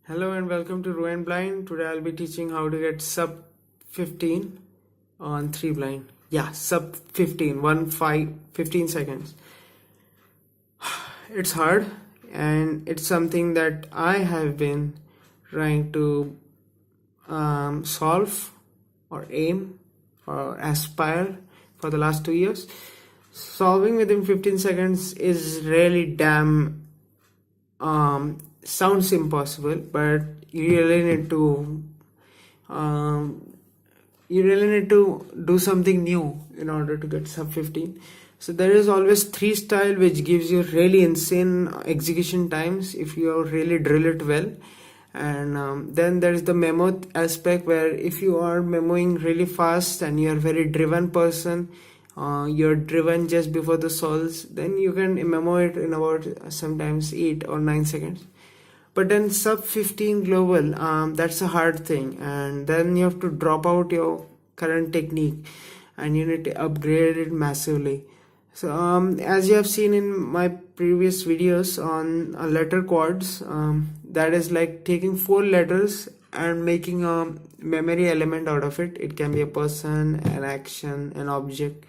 Hello and welcome to Ruin Blind. Today I'll be teaching how to get sub 15 on 3 blind. Yeah, sub 15, 15 seconds. It's hard and it's something that I have been trying to solve or aim or aspire for the last 2 years. Solving within 15 seconds is really damn sounds impossible, but you really need to do something new in order to get sub 15. So there is always 3 style which gives you really insane execution times if you really drill it well. And then there is the memo aspect, where if you are memoing really fast and you are very driven person, you're driven just before the solves, then you can memo it in about sometimes 8 or 9 seconds. But then sub 15 global, that's a hard thing, and then you have to drop out your current technique and you need to upgrade it massively. So as you have seen in my previous videos on letter quads, that is like taking 4 letters and making a memory element out of it. It can be a person, an action, an object,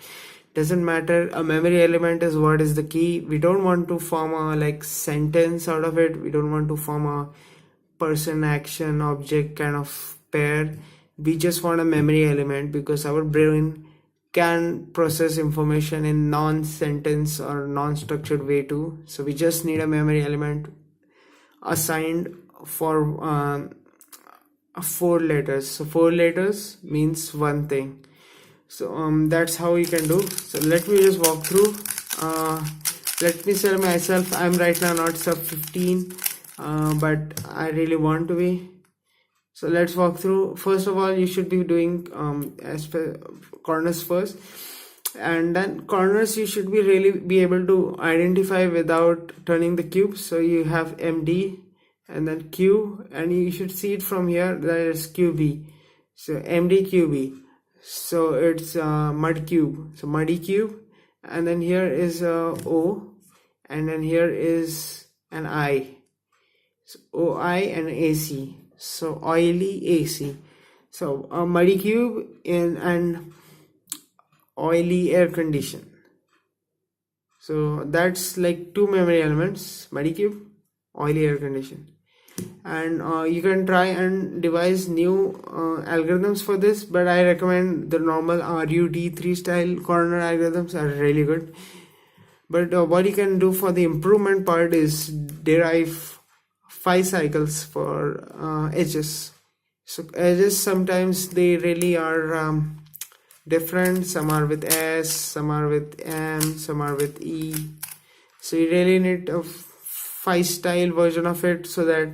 doesn't matter. A memory element is what is the key. We don't want to form a sentence out of it. We don't want to form a person, action, object kind of pair. We just want a memory element, because our brain can process information in non-sentence or non-structured way too. So we just need a memory element assigned for 4 letters. So 4 letters means one thing. So that's how you can do. So let me just walk through. Let me tell myself I'm right now not sub 15, but I really want to be. So let's walk through. First of all, you should be doing corners first, and then corners you should be able to identify without turning the cube. So you have MD and then Q, and you should see it from here. That is QB. So MD QB. So it's mud cube, so muddy cube, and then here is O, and then here is an I, so OI and AC, so oily AC. So a muddy cube and oily air condition. So that's like 2 memory elements: muddy cube, oily air condition. And you can try and devise new algorithms for this, but I recommend the normal RUD 3 style corner algorithms are really good. But what you can do for the improvement part is derive 5 cycles for edges. So edges, sometimes they really are different. Some are with S, some are with M, some are with E. So you really need a 5 style version of it, so that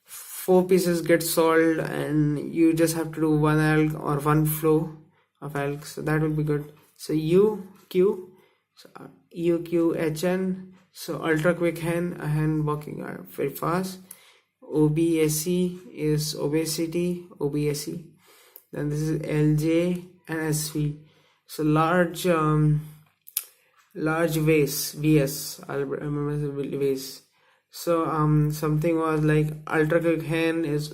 4 pieces get solved and you just have to do one alg or one flow of alg. So that will be good. So UQ, so UQHN, so ultra quick hand walking very fast. OBSE is obesity, OBSE. Then this is LJ and SV. So large vase, VS, I'll remember the vase. So something was like ultra quick hand is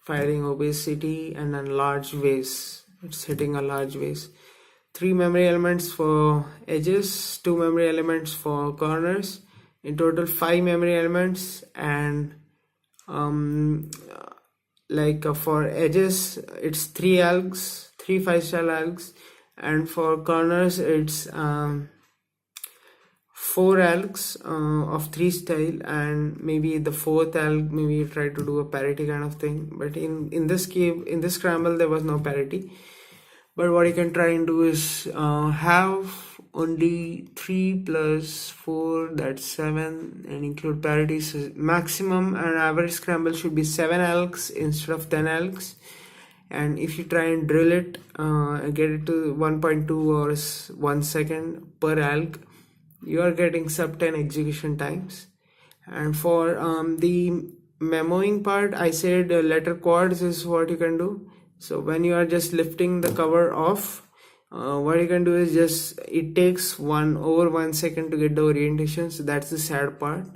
firing obesity, and then large vase, it's hitting a large vase. 3 memory elements for edges, 2 memory elements for corners, in total 5 memory elements. And for edges it's 3 algs, 3 5-style algs, and for corners it's 4 algs of 3 style, and maybe the 4th alg, maybe you try to do a parity kind of thing. But in this cube, in this scramble, there was no parity. But what you can try and do is have only 3 plus 4, that's 7, and include parity. So maximum and average scramble should be 7 algs instead of 10 algs. And if you try and drill it, get it to 1.2 or 1 second per alg, you are getting sub 10 execution times. And for the memoing part, I said letter quads is what you can do. So when you are just lifting the cover off, what you can do is it takes over 1 second to get the orientation. So that's the sad part.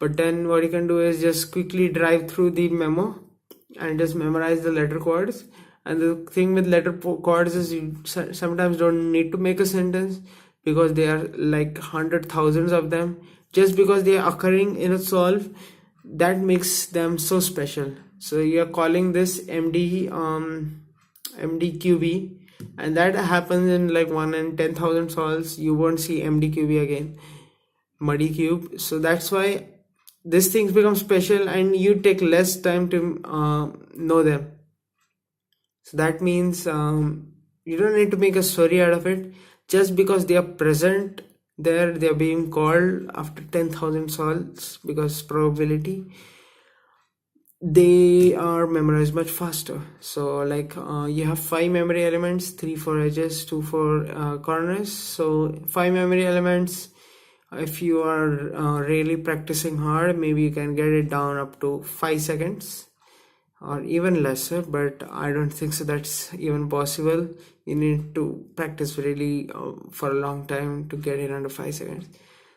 But then what you can do is just quickly drive through the memo and just memorize the letter chords. And the thing with letter chords is you sometimes don't need to make a sentence, because there are like thousands of them. Just because they are occurring in a solve, that makes them so special. So you are calling this MDQB, and that happens in like 1 in 10,000 solves. You won't see MDQB again, muddy cube. So that's why these things become special, and you take less time to know them. So that means you don't need to make a story out of it. Just because they are present there, they are being called after 10,000 solves, because probability, they are memorized much faster. So like you have 5 memory elements, 3 for edges, 2 for corners. So 5 memory elements, if you are really practicing hard, maybe you can get it down up to 5 seconds or even lesser, but I don't think so that's even possible. You need to practice really for a long time to get it under 5 seconds.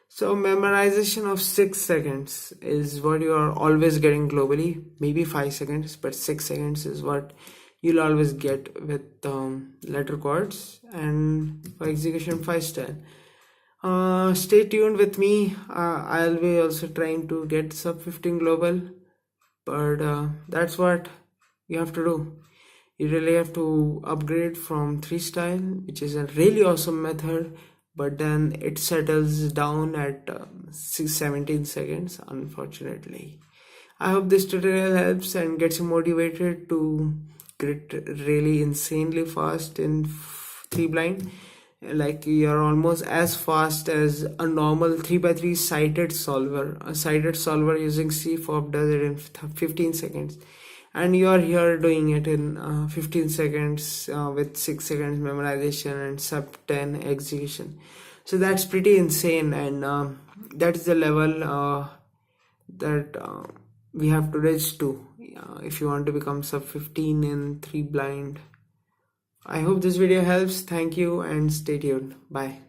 So memorization of 6 seconds is what you are always getting globally. Maybe 5 seconds, but 6 seconds is what you'll always get with letter chords. And for execution 5 style, stay tuned with me. I'll be also trying to get sub-15 global, but that's what you have to do. You really have to upgrade from 3 style, which is a really awesome method, but then it settles down at 17 seconds, unfortunately. I hope this tutorial helps and gets you motivated to grit really insanely fast in 3 blind. Like you're almost as fast as a normal 3x3 sighted solver. A sighted solver using CFOP does it in 15 seconds. And you are here doing it in 15 seconds with 6 seconds memorization and sub-10 execution. So that's pretty insane, and that's the level that we have to reach to if you want to become sub-15 in 3 blind. I hope this video helps. Thank you and stay tuned. Bye.